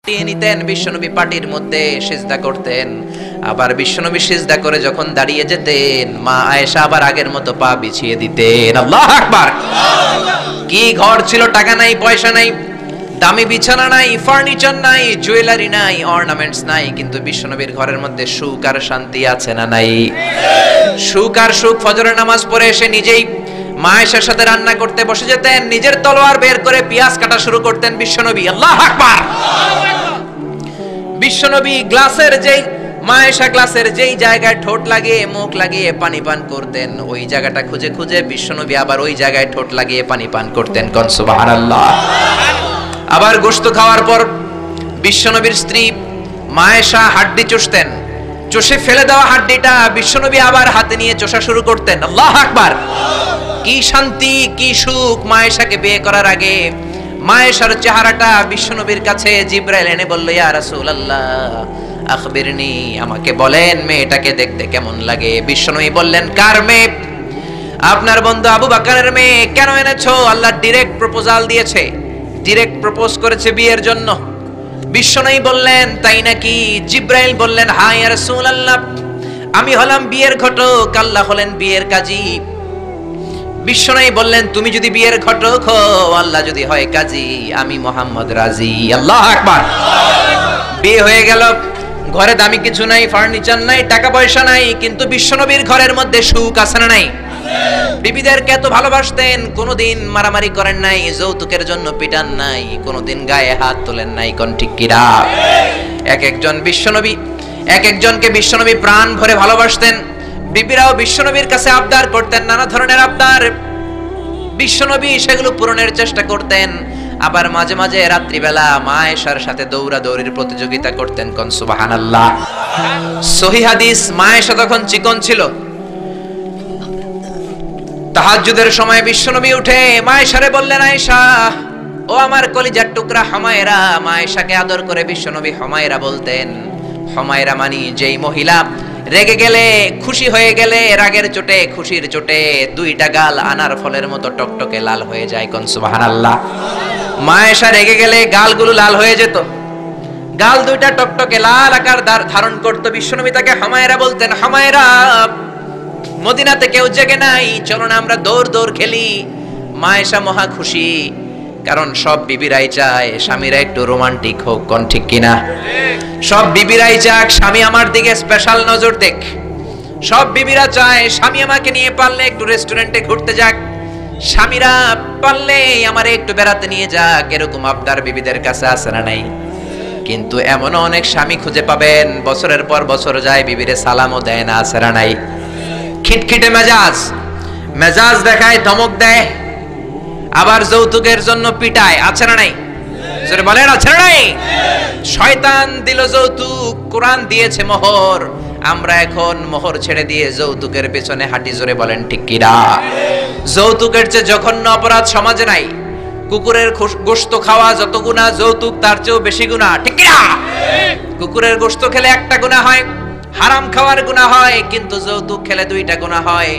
নিতেন, বিশ্বনবী পাটির মধ্যে সিজদা করতেন। আবার বিশ্বনবী সিজদা করে যখন দাঁড়িয়ে যেতেন, মা আয়েশা আবার আগের মতো পা বিছিয়ে দিতেন। আল্লাহু আকবার। কি ঘর ছিল, টাকা নাই, পয়সা নাই, দামি বিছানা নাই, ফার্নিচার নাই, জুয়েলারি নাই, অর্নামেন্টস নাই, কিন্তু বিশ্বনবীর ঘরের মধ্যে সুখ আর শান্তি আছে না নাই? সুখ আর সুখ। ফজরের নামাজ পড়ে এসে নিজেই মা আয়েশার সাথে রান্না করতে বসে যেতেন, নিজের তলোয়ার বের করে পেঁয়াজ কাটা শুরু করতেন বিশ্বনবী। আল্লাহু আকবার। বিশ্বনবী গ্লাসের যেই মা আয়েশা গ্লাসের যেই জায়গায় ঠোঁট লাগিয়ে মুখ লাগিয়ে পানি পান করতেন, ওই জায়গাটা খুঁজে খুঁজে বিশ্বনবী আবার ওই জায়গায় ঠোঁট লাগিয়ে পানি পান করতেন। কোন সুবহানাল্লাহ। আবার গোশত খাওয়ার পর বিশ্বনবীর স্ত্রী মা আয়েশা হাড্ডি চুষতেন, চষে ফেলে দেওয়া হাড্ডিটা বিশ্বনবী আবার হাতে নিয়ে চষা শুরু করতেন। আল্লাহু আকবার। কি শান্তি, কি সুখ। মা আয়েশাকে বিয়ে করার আগে মা আয়েশার চেহারাটা বিশ্বনবীর কাছে জিবরাইল এনে বলল, ইয়া রাসূলুল্লাহ আখবিরনি, আমাকে বলেন মেয়েটাকে দেখতে কেমন লাগে। বিশ্বনবী বললেন, কার মেয়ে? আপনার বন্ধু আবু বকরের মেয়ে। কেন এনেছো? আল্লাহ ডাইরেক্ট প্রপোজাল দিয়েছে, ডাইরেক্ট প্রপোজ করেছে বিয়ের জন্য। বিশ্বনবী বললেন, তাই নাকি? জিবরাইল বললেন, হ্যাঁ ইয়া রাসূলুল্লাহ, আমি হলাম বিয়ের ঘটক, আল্লাহ হলেন বিয়ের কাজী। বিশ্বনবী বললেন, তুমি যদি বিয়ের ঘটক হও, আল্লাহ যদি হয় কাজী, আমি মুহাম্মদ রাজি। আল্লাহু আকবার। বিয়ে হয়ে গেল। ঘরে দামি কিছু নাই, ফার্নিচার নাই, টাকা পয়সা নাই, কিন্তু বিশ্বনবীর ঘরের মধ্যে সুখ আছে না নাই? বিবিদেরকে এত ভালোবাসতেন, কোনোদিন মারামারি করেন নাই, যৌতুকের জন্য পিটান নাই, কোনোদিন গায়ে হাত তোলেন নাই। কোন ঠিক কিরা? এক একজনকে বিশ্বনবী প্রাণ ভরে ভালোবাসতেন। বিবিরাও বিশ্বনবীর কাছে আবদার করতেন, নানা ধরনের আবদার। বিশ্বনবী সেগুলো পূরণের চেষ্টা করতেন। আবার মাঝে মাঝে রাত্রিবেলা মা আয়েশার সাথে দৌড়াদৌড়ির প্রতিযোগিতা করতেন। কোন সুবহানাল্লাহ। সহিহ হাদিস, মা আয়েশা তখন চিকন ছিল। তাহাজ্জুদের সময় বিশ্বনবী উঠে মা আয়েশারে বললেন, আয়েশা ও আমার কলিজার টুকরা হুমায়রা। মা আয়েশাকে আদর করে বিশ্বনবী হুমায়রা বলতেন। হুমায়রা মানে যেই মহিলা রেগে গেলে, খুশি হয়ে গেলে, রাগের চোটে, খুশির চোটে দুইটা গাল আনার ফলের মতো টকটকে লাল হয়ে যায়। কোন সুবহানাল্লাহ। মা আয়েশা রেগে গেলে গালগুলো লাল হয়ে যেত, গাল দুইটা টকটকে লাল আকার ধারণ করত। বিশ্বনবী তাকে হুমায়রা বলতেন, হুমায়রা মদিনাতে কেউ জেগে নাই, চলো না আমরা দৌড় দৌড় খেলি। মা আয়েশা মহা খুশি, কারণ সব বিবিরাই চায় স্বামীরা একটু রোমান্টিক হোক। কোন ঠিক কিনা? সব বিবিরাই চাক স্বামী আমার দিকে স্পেশাল নজর দেখ। সব বিবিরা চায় স্বামী আমাকে নিয়ে পারলে একটু রেস্টুরেন্টে ঘুরতে যাক, স্বামীরা পারলে আমারে একটু বেড়াতে নিয়ে যাক। এরকম আবদার বিবিদের কাছে আছে না নাই? কিন্তু এমন অনেক স্বামী খুঁজে পাবেন, বছরের পর বছর যায়, বিবিরে সালামও দেয় না, আছে না নাই? খিটখিটে মেজাজ দেখায়, ধমক দেয়, আবার যৌতুকের জন্য পিটায়, আছে না নাই? জোরে বলেন, আছে না নাই? শয়তান দিল যৌতুক, কোরআন দিয়েছে মোহর। আমরা এখন মোহর ছেড়ে দিয়ে যৌতুকের পেছনে হাঁটি। জোরে বলেন ঠিক কিনা? যৌতুকের চেয়ে জঘন্য অপরাধ সমাজে নাই। কুকুরের গোশত খাওয়া যত গুনাহ, যৌতুক তার চেয়েও বেশি গুনাহ। ঠিক কিনা? কুকুরের গোশত খেলে একটা গুনাহ হয়, হারাম খাওয়ার গুনাহ হয়, কিন্তু যৌতুক খেলে দুইটা গুনাহ হয়।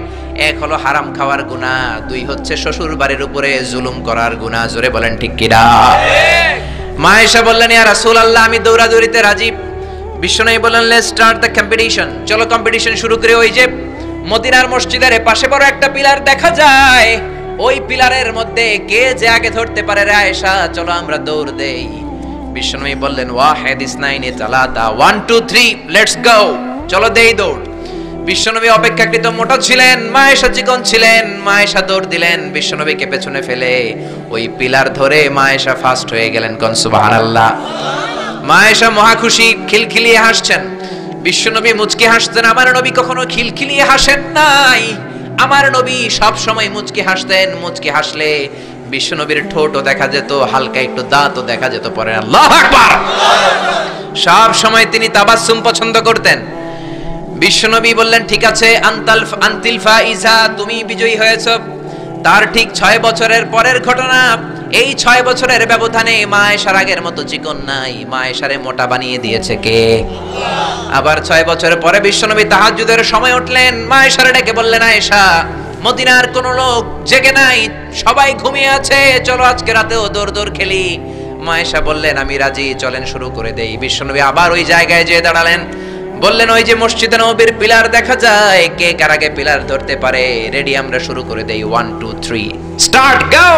এক হলো হারাম খাওয়ার গুনাহ, দুই হচ্ছে শ্বশুর বাড়ির উপরে জুলুম করার গুনাহ। জোরে বলেন ঠিক কিনা? মা আয়েশা বললেন, ইয়া রাসূলুল্লাহ আমি দৌড়াদৌড়িতে রাজি। বিশ্বনবী বললেন, লেটস স্টার্ট দ্য কম্পিটিশন, চলো কম্পিটিশন শুরু করি। ওই যে মদিনার মসজিদের পাশে বড় একটা পিলার দেখা যায়, ওই পিলারের মধ্যে কে যে আগে ধরতে পারে রে আয়েশা, চলো আমরা দৌড় দেই। বিশ্বনবী বললেন, ওয়াহিদ ইসনাইনি তালাতা, 1 2 3 লেটস গো, চলো দেই দৌড়। বিশ্বনবী অপেক্ষাকৃত মোটা ছিলেন, মা আয়েশা চিকন ছিলেন। মা আয়েশা দৌড় দিলেন, বিশ্বনবীকে পেছনে ফেলে ওই পিলার ধরে মা আয়েশা ফার্স্ট হয়ে গেলেন। কোন সুবহানাল্লাহ। মা আয়েশা মহা খুশি, খিলখিলিয়ে হাসছেন। বিশ্বনবী মুচকি হাসতেন। আমার নবী কখনো খিলখিলিয়ে হাসেন নাই। আমার নবী সব সময় মুচকি হাসতেন। মুচকি হাসলে বিশ্বনবীর ঠোঁটও দেখা যেত, হালকা একটু দাঁতও দেখা যেত। পরে আল্লাহু আকবার। সব সময় তিনি তাবাসসুম পছন্দ করতেন। বিশ্বনবী বললেন, ঠিক আছে, আনতিল ফাইজা, তুমি বিজয়ী হয়েছো। তার ঠিক 6 বছরের পরের ঘটনা। এই 6 বছরের ব্যবধানে মা আয়েশার আগের মতো চিকন নাই, মা আয়েশারে মোটা বানিয়ে দিয়েছে কে? আবার 6 বছর পরে বিশ্বনবী তাহাজ্জুদের সময় উঠলেন, মা আয়েশারে ডেকে বললেন, আয়েশা মদিনার কোন লোক জেগে নাই, সবাই ঘুমিয়ে আছে, চলো আজকে রাতেও দৌড় দৌড় খেলি। মা আয়েশা বললেন আমি রাজি, চলেন শুরু করে দেই। বিশ্বনবী আবার ওই জায়গায় যেয়ে দাঁড়ালেন, বললেন ওই যে মসজিদে নববীর পিলার দেখা যায়, কে কার আগে পিলার ধরতে পারে? রেডি, আমরা শুরু করে দেই। 1 2 3 স্টার্ট, গো।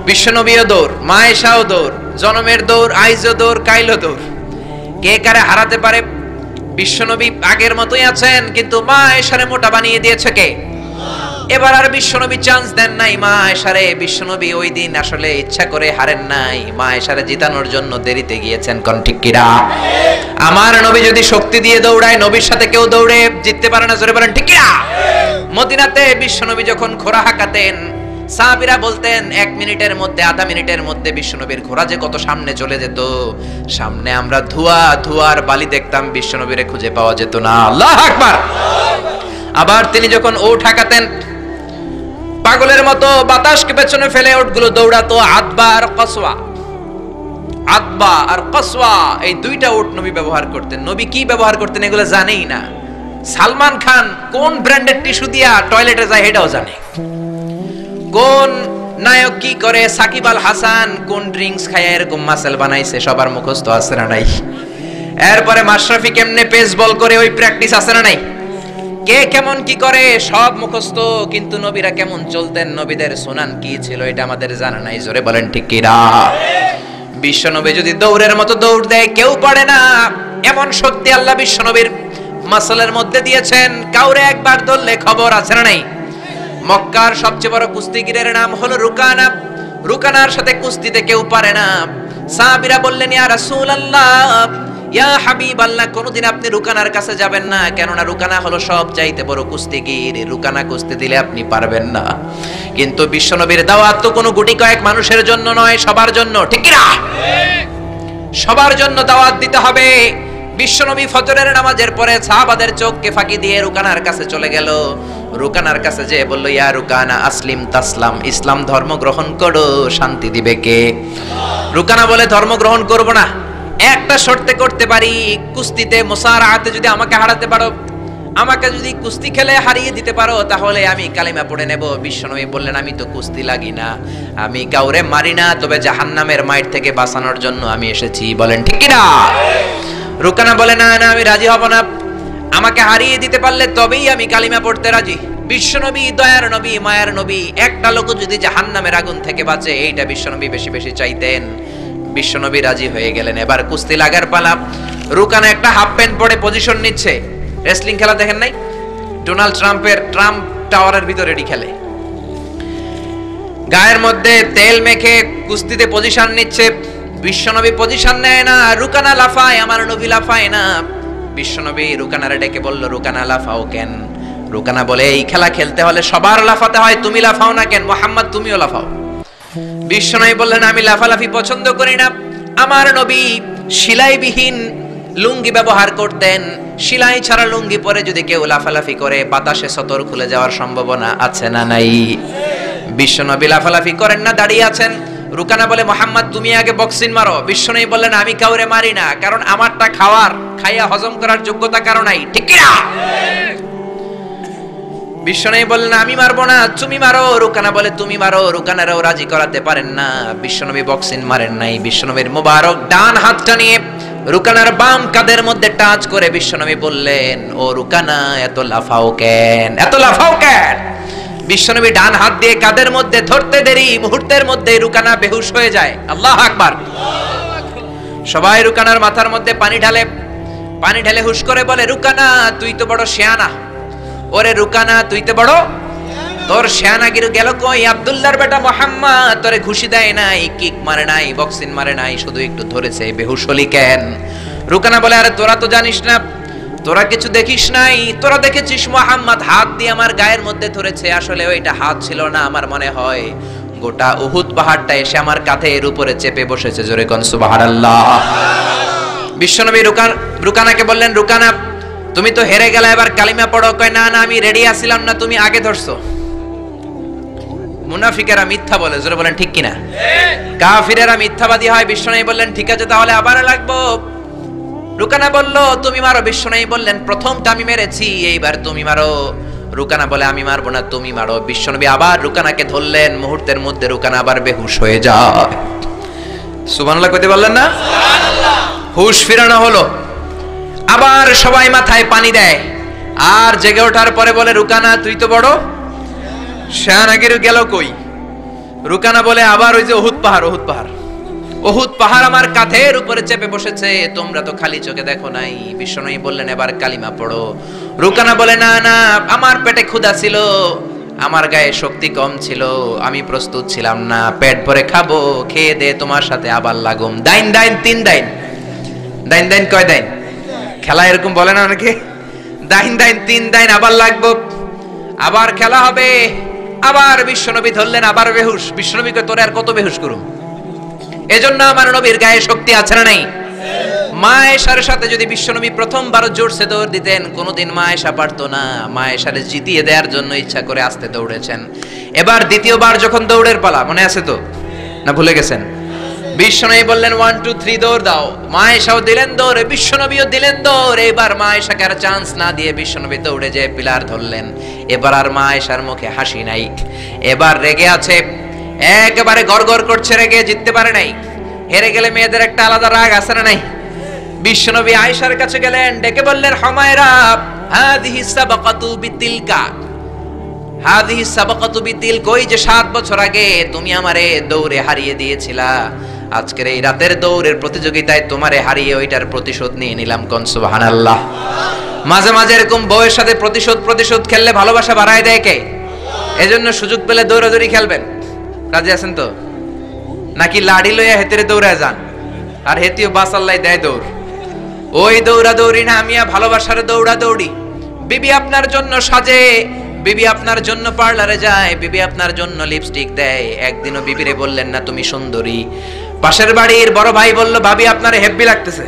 বিশ্বনবীও দৌড়, মা আয়েশাও দৌড়, জনমের দৌড়, আইজও দৌড়, কাইলও দৌড়। কে কারে হারাতে পারে? বিশ্বনবী আগের মতোই আছেন, কিন্তু মা আয়েশারে মোটা বানিয়ে দিয়েছে কে? এবার আর বিশ্বনবী চান্স দেন নাই মা আয়েশারে। বিশ্বনবী ওই দিন আসলে ইচ্ছা করে হারেন নাই, মা আয়েশারে জিতানোর জন্য দেরিতে গিয়েছেন। কোন ঠিক কিনা? আমার নবী যদি শক্তি দিয়ে দৌড়ায়, নবীর সাথে কেউ দৌড়ে জিততে পারে না। জোরে বলেন ঠিক কিনা? মদিনাতে বিশ্বনবী যখন ঘোড়া হাঁকাতেন, সাহাবীরা বলতেন 1 মিনিটের মধ্যে, আধা মিনিটের মধ্যে বিশ্বনবীর ঘোড়া যে কত সামনে চলে যেত। সামনে আমরা ধোয়ার বালি দেখতাম, বিশ্বনবীরে খুঁজে পাওয়া যেত না। আল্লাহু আকবার। আবার তিনি যখন ওট হাঁকাতেন, পাগলের মতো বাতাসকে পেছনে ফেলে ওটগুলো দৌড়াতো। আদবা আর কসওয়া, আদবা আর কসওয়া, এই দুইটা ওট নবী ব্যবহার করতেন। নবী কি ব্যবহার করতেন এগুলো জানেই না। সালমান খান কোন ব্র্যান্ডের টিস্যু দিয়া টয়লেটে যায় এটাও জানে। কোন নায়ক কি করে, সাকিব আল হাসান কোন ড্রিঙ্কস খায় এরকম মাসেল বানাইছে, সবার মুখস্থ আছে না নাই? এরপরে মাশরাফি কেমনে পেস বল করে, ওই প্র্যাকটিস আছে না নাই? কে কেমন কি করে সব মুখস্থ, কিন্তু নবীরা কেমন চলতেন, নবীদের সুনান কি ছিল এটা আমাদের জানা নাই। জোরে বলেন ঠিক কি না? বিশ্বনবী যদি দৌড়ের মতো দৌড় দেয় কেউ পারে না, এমন শক্তি আল্লাহ বিশ্বনবীর মাসলের মধ্যে দিয়েছেন। কাউরে একবার ধরলে খবর আছে না নাই? মক্কার সবচেয়ে বড় কুস্তিগিরের নাম হলো রুকানা। রুকানার সাথে কুস্তিতে কেউ পারে না। সাহাবীরা বললেন ইয়া রাসূলুল্লাহ, ইয়া হাবিবাল্লাহ, কোনদিন আপনি রুকানার কাছে যাবেন না, কেননা রুকানা হলো সব চাইতে বড় কুস্তিগির। রুকানা কুস্তি দিলে আপনি পারবেন না। কিন্তু বিশ্বনবীর দাওয়াত তো কোনো গুটি কয়েক মানুষের জন্য নয়, সবার জন্য। ঠিক কি না? সবার জন্য দাওয়াত দিতে হবে। বিশ্বনবী ফজরের নামাজের পরে সাহাবাদের চোখকে ফাঁকি দিয়ে রুকানার কাছে চলে গেল। রুকানার কাছে যে বলল ইয়া রুকানা আসলিম তাসলাম, ইসলাম ধর্ম গ্রহণ করো, শান্তি দিবে কে? রুকানা বলে ধর্ম গ্রহণ করব না, একটা শর্তে করতে পারি, কুস্তিতে মুসারাআতে যদি আমাকে হারাতে পারো, আমাকে যদি কুস্তি খেলে হারিয়ে দিতে পারো, তাহলে আমি কালিমা পড়ে নেব। বিশ্বনবী বললেন আমি তো কুস্তি লাগি না, আমি কাউরে মারি না, তবে জাহান্নামের মাইর থেকে বাঁচানোর জন্য আমি এসেছি। বলেন ঠিক কি না? রুকানা বলে না না, আমি রাজি হব না, আমাকে হারিয়ে দিতে পারলে তবেই আমি কালিমা পড়তে রাজি। বিশ্বনবী দয়ার নবী, মায়ার নবী, একটা লোক যদি জাহান্নামের আগুন থেকে বাঁচে এইটা বিশ্বনবী বেশি বেশি চাইতেন। বিশ্বনবী রাজি হয়ে গেলেন। এবার কুস্তি লাগার পালা। রুকানা একটা হাফ প্যান্ট পরে পজিশন নিচ্ছে। রেসলিং খেলা দেখেন নাই? ডোনাল্ড ট্রাম্পের ট্রাম্প টাওয়ারের ভিতরে এডি খেলে, গায়ের মধ্যে তেল মেখে কুস্তিতে পজিশন নিচ্ছে। বিশ্বনবী পজিশন নেয় না, রুকানা লাফায়, আমার নবী লাফায় না। বিশ্বনবী রুকানারে ডেকে বলল রুকানা লাফাও কেন? রুকানা বলে এই খেলা খেলতে হলে সবার লাফাতে হয়, তুমি লাফাও না কেন? মুহাম্মদ তুমিও লাফাও। বিশ্বনবী বললেন আমি লাফালাফি পছন্দ করি না। আমার নবী সেলাইবিহীন লুঙ্গি ব্যবহার করতেন। সেলাই ছাড়া লুঙ্গি পরে যদি কেউ লাফালাফি করে বাতাসে সতর খুলে যাওয়ার সম্ভাবনা আছে না নাই? বিশ্বনবী লাফালাফি করেন না, দাঁড়িয়ে আছেন। রুকানা বলে মুহাম্মদ তুমি আগে বক্সিং মারো। বিশ্বনবী বললেন আমি কাউরে মারি না, কারণ আমারটা খাইয়া হজম করার যোগ্যতা কারো নাই। ঠিক কি না? বিশ্বনবী বললেন আমি মারবো না, তুমি মারো। রুকানা বলে তুমি মারো। রুকানারাও রাজি করাতে পারেন না। বিশ্বনবী বক্সিং মারেন নাই। বিশ্বনবীর মোবারক ডান হাতটা নিয়ে রুকানার বাম কাঁধের মধ্যে টাচ করে বিশ্বনবী বললেন ও রুকানা এত লাফাও কেন, এত লাফাও কেন? বিশ্বনবী ডান হাত দিয়ে কাঁধের মধ্যে ধরতে দেরি, মুহূর্তের মধ্যে রুকানা বেহুশ হয়ে যায়। আল্লাহু আকবার। সবাই রুকানার মাথার মধ্যে পানি ঢালে হুশ করে বলে রুকানা তুই তো বড় শিয়ানা। ওরে রুকানা তুই তো বড়, তোর শিয়ানাগিরি গেল কই? আব্দুল্লাহর বেটা মুহাম্মদ তোরে ঘুষি দেয় নাই, কিক মারে নাই, বক্সিং মারে নাই, শুধু একটু ধরেছে, বেহুশ হলি কেন? রুকানা বলে আরে তোরা তো জানিস না, তোরা কিছু দেখিস নাই, তোরা দেখেছিস মুহাম্মদ হাত দিয়ে আমার গায়ের মধ্যে ধরেছে। আসলে ওইটা হাত ছিল না, আমার মনে হয় গোটা উহুদ পাহাড়টা এসে আমার কাঁধের উপরে চেপে বসেছে। জোরে কোন সুবহানাল্লাহ। বিশ্বনবী রুকানাকে বললেন রুকানা তুমি তো হেরে গেলে, এবার কালিমা পড়ো। কয় না না আমি রেডি আছিলাম না, তুমি আগে ধরছো। মুনাফিকেরা মিথ্যা বলে। জোরে বলেন ঠিক কিনা? কাফিরেরা মিথ্যাবাদী হয়। বিশ্বনবী বললেন ঠিক আছে তাহলে আবার লাগবো। রুকানা বলল তুমি মারো। বিশ্বনবী বললেন প্রথমটা আমি মেরেছি, এইবার তুমি মারো। রুকানা বলে আমি মারবো না, তুমি মারো। বিশ্বনবী আবার রুকানাকে ধরলেন। মুহূর্তের মধ্যে রুকানা আবার বেহুশ হয়ে যায়। সুবহানাল্লাহ কইতে পারলেন না? সুবহানাল্লাহ। হুশ ফিরানো হলো, আবার সবাই মাথায় পানি দেয়, আর জেগে ওঠার পরে বলে রুকানা তুই তো বড় শাহনাগির গেল কই? রুকানা বলে আবার ওই যে উহুদ পাহাড়, উহুদ পাহাড়, উহুদ পাহাড় আমার কাঁধের উপরে চেপে বসেছে, তোমরা তো খালি চোখে দেখো নাই। বিশ্বনবী বললেন এবার কালিমা পড়ো। রুকানা বলে না না, আমার পেটে ক্ষুধা ছিল, আমার গায়ে শক্তি কম ছিল, আমি প্রস্তুত ছিলাম না, পেট ভরে খাবো, খেয়ে দে তোমার সাথে আবার লাগুম। দাইন দাইন তিন দাইন, দাইন দাইন কয় দাইন? খেলা এরকম বলে না অনেকে, দাইন দাইন তিন দাইন আবার লাগবো, আবার খেলা হবে। আবার বিশ্বনবী ধরলেন, আবার বেহুশ। বিশ্বনবীকে তোরে আর কত বেহুশ করুম? এজন্য আমার নবীর গায়ে শক্তি আছে না নাই? মা আয়েশার সাথে যদি বিশ্বনবী প্রথমবার জোরসে দৌড় দিতেন, কোনোদিন মা আয়েশা পারতো না। মা আয়েশারে জিতিয়ে দেওয়ার জন্য ইচ্ছা করে আস্তে দৌড়েছেন। এবার দ্বিতীয়বার যখন দৌড়ের পালা, মনে আছে তো না ভুলে গেছেন? বিশ্বনবী বললেন 1 2 3 দৌড় দাও। মা আয়েশাও দিলেন দৌড়, বিশ্বনবীও দিলেন দৌড়। এবার মা আয়েশাকে আর চান্স না দিয়ে বিশ্বনবী দৌড়ে যেয়ে পিলার ধরলেন। এবার আর মা আয়েশার মুখে হাসি নাই, এবার রেগে আছে, একেবারে গড়গড় করছে, রেগে জিততে পারে নাই। হেরে গেলে মেয়েদের একটা আলাদা রাগ আছে না নাই? বিশ্বনবী আয়েশার কাছে গেলেন, ডেকে বললেন হুমায়রা হাদিহি সাবাকাতু বিতিলকা, হাদিহি সাবাকাতু বিতিল, কই যে 7 বছর আগে তুমি আমারে দৌড়ে হারিয়ে দিয়েছিলা, আজকের এই রাতের দৌড়ের প্রতিযোগিতায় তোমারে হারিয়ে ওইটার প্রতিশোধ নিয়ে নিলাম। কোন সুবহানাল্লাহ। মাঝে মাঝে এরকম বউয়ের সাথে প্রতিশোধ খেললে ভালোবাসা বাড়ায় দেয় কে? এজন্য সুযোগ পেলে দৌড়াদৌড়ি খেলবেন। রাজি আছেন তো? নাকি লাড়ি লইয়া হেতেরে দৌড়ায় যান, আর হেতিও বাসাল্লাই দেয় দৌড়? ওই দৌড়া দৌড়ি না, আমিয়া ভালোবাসার দৌড়া দৌড়ি। বিবি আপনার জন্য সাজে, বিবি আপনার জন্য পার্লারে যায়, বিবি আপনার জন্য লিপস্টিক দেয়। একদিনও বিবিরে বললেন না তুমি সুন্দরী। পাশের বাড়ির বড় ভাই বলল ভাবি আপনার হেব্বি লাগতেছে।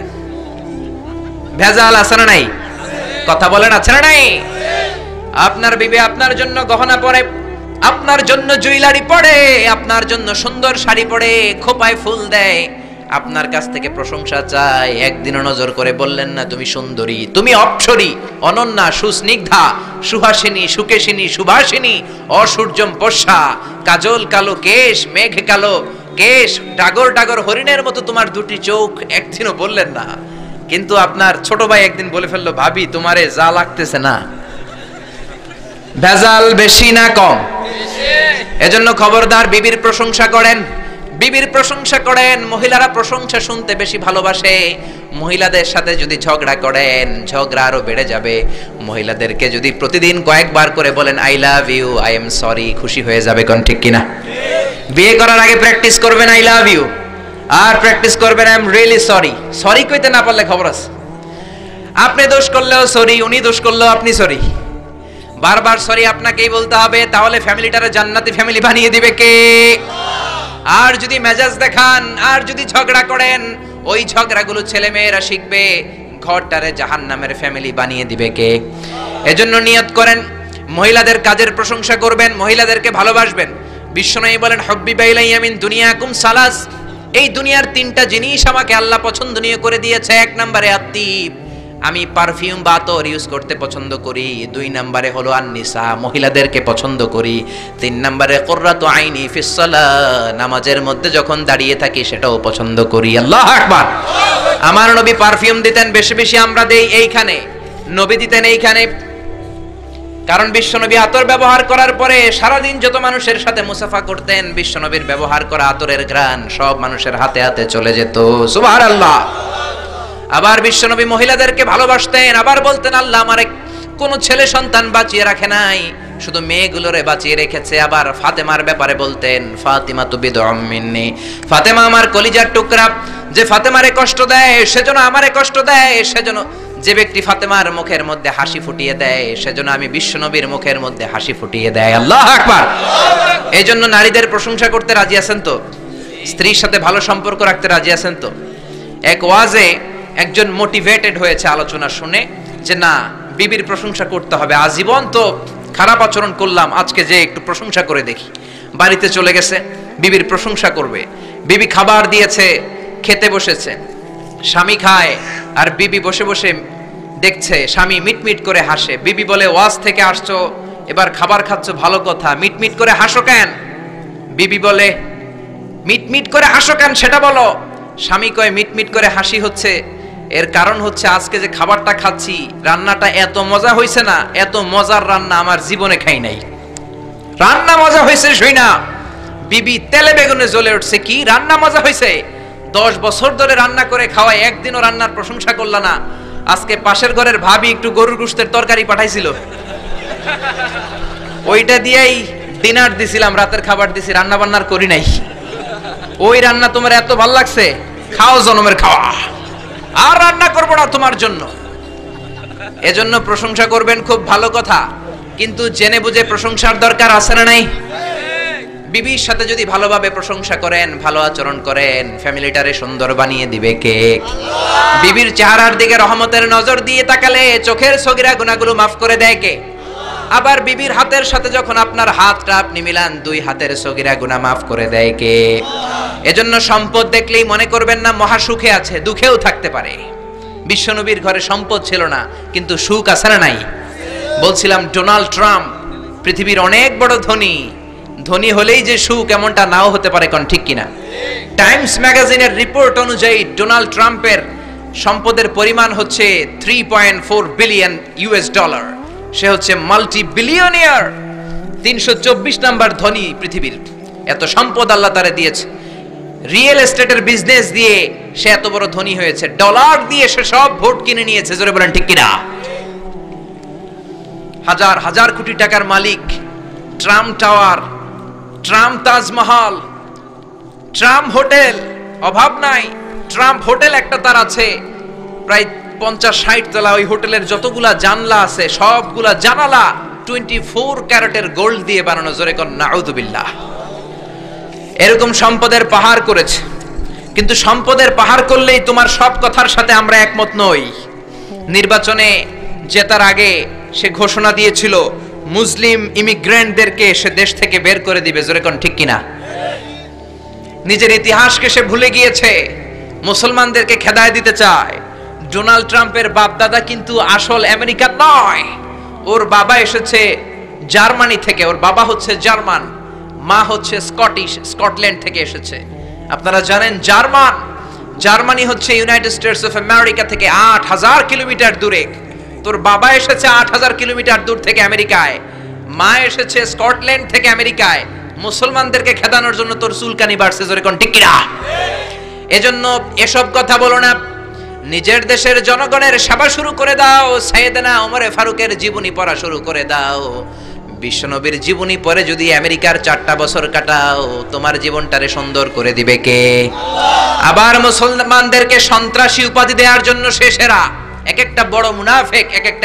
ভেজাল আছে না নাই? কথা বলেন আছে না নাই? আপনার বিবি আপনার জন্য গহনা পরে, আপনার জন্য জুয়েলারি পরে, আপনার জন্য সুন্দর শাড়ি পরে, খোপায় ফুল দেয়, আপনার কাছ থেকে প্রশংসা চায়। একদিনও নজর করে বললেন না তুমি সুন্দরী, তুমি অপ্সরী, অনন্যা, সুস্নিগ্ধা, সুহাসিনী, সুকেশিনী, সুভাষিনী, অসূর্যম পোষা, কাজল কালো কেশ, মেঘ কালো কেশ, ডাগর ডাগর হরিণের মতো তোমার দুটি চোখ, একদিনও বললেন না। কিন্তু আপনার ছোট ভাই একদিন বলে ফেললো ভাবি তোমারে যা লাগতেছে না। ভেজাল বেশি না কম? এজন্য খবরদার বিবির প্রশংসা করেন, বিবির প্রশংসা করেন। মহিলারা প্রশংসা শুনতে বেশি ভালোবাসে। মহিলাদের সাথে যদি ঝগড়া করেন, ঝগড়া আরো বেড়ে যাবে। মহিলাদেরকে যদি প্রতিদিন কয়েকবার করে বলেন I love you, I am sorry, খুশি হয়ে যাবে। কোন ঠিক কিনা? বিয়ে করার আগে প্র্যাকটিস করবেন আই লাভ ইউ, আর প্র্যাকটিস করবেন I am really sorry. Sorry কইতে না পারলে খবর আছে। আপনি দোষ করলেও সরি, উনি দোষ করলেও আপনি সরি। বারবার সরি আপনাকেই বলতে হবে, তাহলে ফ্যামিলিটারে জান্নাতি ফ্যামিলি বানিয়ে দিবে কে? আর যদি মেজাজ দেখান, আর যদি ঝগড়া করেন, ওই ঝগড়াগুলো ছেলে মেয়েরা শিখবে, ঘরটারে জাহান্নামের ফ্যামিলি বানিয়ে দিবে কে? এজন্য নিয়ত করেন মহিলাদের কাজের প্রশংসা করবেন, মহিলাদেরকে ভালোবাসবেন। বিশ্বনবী বলেন হুব্বিবা ইলাইয়া মিন দুনিয়াকুম সালাস, এই দুনিয়ার 3টা জিনিস আমাকে আল্লাহ পছন্দনীয় করে দিয়েছে। 1 নম্বরে আত্তিব, আমি পারফিউম বা আতর ইউজ করতে পছন্দ করি। 2 নম্বরে হলো আন-নিসা, মহিলাদেরকে পছন্দ করি। 3 নম্বরে কুররাতু আইনি ফিস সালাহ, নামাজের মধ্যে যখন দাঁড়িয়ে থাকি সেটাও পছন্দ করি। আল্লাহু আকবার। আমার নবী পারফিউম দিতেন বেশি বেশি, আমরা দেই এইখানে, নবী দিতেন এইখানে। কারণ বিশ্বনবী আতর ব্যবহার করার পরে সারাদিন যত মানুষের সাথে মুসাফা করতেন, বিশ্বনবীর ব্যবহার করা আতরের ঘ্রাণ সব মানুষের হাতে হাতে চলে যেত। সুবহানাল্লাহ। আবার বিশ্বনবী মহিলাদেরকে ভালোবাসতেন, আবার বলতেন আল্লাহ আমার কোন ছেলে সন্তান বাঁচিয়ে রাখে নাই, শুধু মেয়েগুলোরে বাঁচিয়ে রেখেছে। আবার ফাতেমার ব্যাপারে বলতেন ফাতিমা তু বিদউম মিন্নি, ফাতেমা আমার কলিজার টুকরা, যে ফাতেমারে কষ্ট দেয় সেজন্য আমারে কষ্ট দেয়, সেজন্য যে ব্যক্তি ফাতেমার মুখের মধ্যে হাসি ফুটিয়ে দেয় সেজন্য আমি বিশ্বনবীর মুখের মধ্যে হাসি ফুটিয়ে দেয়। আল্লাহু আকবার। এইজন্য নারীদের প্রশংসা করতে রাজি আছেন তো? স্ত্রীর সাথে ভালো সম্পর্ক রাখতে রাজি আছেন তো? এক ওয়াজে একজন মোটিভেটেড হয়েছে আলোচনা শুনে, যে না বিবির প্রশংসা করতে হবে, আজীবন তো খারাপ আচরণ করলাম, আজকে যে একটু প্রশংসা করে দেখি। বাড়িতে চলে গেছে, বিবির প্রশংসা করবে। বিবি খাবার দিয়েছে, খেতে বসেছে, স্বামী খায় আর বিবি বসে বসে দেখছে, স্বামী মিটমিট করে হাসে। বিবি বলে ওয়াজ থেকে আসছো, এবার খাবার খাচ্ছ, ভালো কথা, মিটমিট করে হাসো কেন? বিবি বলে মিটমিট করে হাসো কেন সেটা বলো। স্বামী কয় মিটমিট করে হাসি হচ্ছে, এর কারণ হচ্ছে আজকে যে খাবারটা খাচ্ছি রান্নাটা এত মজা হয়েছে না, এত মজার রান্না আমার জীবনে খাই নাই। রান্না মজা হয়েছে শুই না বিবি তেলে বেগুনে জ্বলে উঠছে, কি রান্না মজা হয়েছে। 10 বছর ধরে রান্না করে খাওয়ায় একদিনও রান্নার প্রশংসা করলা না। আজকে পাশের ঘরের ভাবি একটু গরুর গোশতের তরকারি পাঠাইছিল, ওইটা দিয়েই ডিনার দিছিলাম, রাতের খাবার দিছি, রান্না বান্নার করি নাই। ওই রান্না তোমার এত ভাল লাগছে, খাও জনমের খাওয়া, আর রান্না করবো না তোমার জন্য। এজন্য প্রশংসা করবেন খুব ভালো কথা, কিন্তু জেনে বুঝে প্রশংসার দরকার আছে না নাই? বিবির সাথে যদি ভালোভাবে প্রশংসা করেন, ভালো আচরণ করেন, ফ্যামিলিটারে সুন্দর বানিয়ে দিবে কে? বিবির চেহারার দিকে রহমতের নজর দিয়ে তাকালে চোখের সগীরা গুনাহগুলো মাফ করে দেয় কে? আবার বিবির হাতের সাথে যখন আপনার হাতটা আপনি মিলান, 2 হাতের সগীরা গুনাহ মাফ করে দেয় কে? এজন্য সম্পদ দেখলেই মনে করবেন না মহা সুখে আছে, দুঃখেও থাকতে পারে। বিশ্বনবীর ঘরে সম্পদ ছিল না, কিন্তু সুখ আছে না নাই? বলছিলাম ডোনাল্ড ট্রাম্প পৃথিবীর অনেক বড় ধনী, ধনী হলেই যে সুখ এমনটা নাও হতে পারে, কোন ঠিক কিনা? টাইমস ম্যাগাজিনের রিপোর্ট অনুযায়ী ডোনাল্ড ট্রাম্পের সম্পদের পরিমাণ হচ্ছে 3.4 বিলিয়ন ইউএস ডলার। সে হচ্ছে মাল্টি বিলিয়নিয়ার, 324 নাম্বার ধনী পৃথিবীর। এত সম্পদ আল্লাহ তারে দিয়েছে। রিয়েল এস্টেটের বিজনেস দিয়ে সে এত বড় ধনী হয়েছে, ডলার দিয়ে সে সব ভোট কিনে নিয়েছে। জোরে বলেন ঠিক কিনা? হাজার হাজার কোটি টাকার মালিক। Trump tower, Trump Taj Mahal, Trump hotel, অভাব নাই। ট্রাম্প হোটেল একটা তার আছে প্রায় 50-60 তলা। ওই হোটেলের যতগুলা জানলা আছে সবগুলা জানালা 24 ক্যারেটের গোল্ড দিয়ে বানানো। জোরে কোন নাউযুবিল্লাহ। এরকম সম্পদের পাহাড় করেছে, কিন্তু সম্পদের পাহাড় করলেই তোমার সব কথার সাথে আমরা একমত নই। নির্বাচনে জেতার আগে সে ঘোষণা দিয়েছিল মুসলিম ইমিগ্রেন্টদেরকে সে দেশ থেকে বের করে দিবে। জোরে কোন ঠিক কিনা? নিজের ইতিহাসকে সে ভুলে গিয়েছে, মুসলমানদেরকে খেদায় দিতে চায়। ডোনাল্ড ট্রাম্পের বাপ দাদা কিন্তু আসল আমেরিকান নয়, ওর বাবা এসেছে জার্মানি থেকে। ওর বাবা হচ্ছে জার্মান, মা হচ্ছে স্কটিশ, স্কটল্যান্ড থেকে এসেছে। আপনারা জানেন জার্মানি হচ্ছে ইউনাইটেড স্টেটস অফ আমেরিকা থেকে 8000 কিলোমিটার দূরে। তোর বাবা এসেছে 8000 কিলোমিটার দূর থেকে আমেরিকায়, মা এসেছে স্কটল্যান্ড থেকে আমেরিকায়। মুসলমানদেরকে খেদানোর জন্য তোর চুলকানি বাড়ছে। জোরে কোন ঠিক কিনা? এজন্য এসব কথা বলো না, নিজের দেশের জনগণের সেবা শুরু করে দাও। সাইয়েদনা ওমরে ফারুকের জীবনী পড়া শুরু করে দাও। বিশ্বনবীর জীবনী পড়ে যদি আমেরিকার 4টা বছর কাটাও, তোমার জীবনটারে সুন্দর করে দিবে কে? আবার মুসলমানদেরকে সন্ত্রাসী উপাধি দেওয়ার জন্য সে সেরা। এক একটা বড় মুনাফিক এক একটা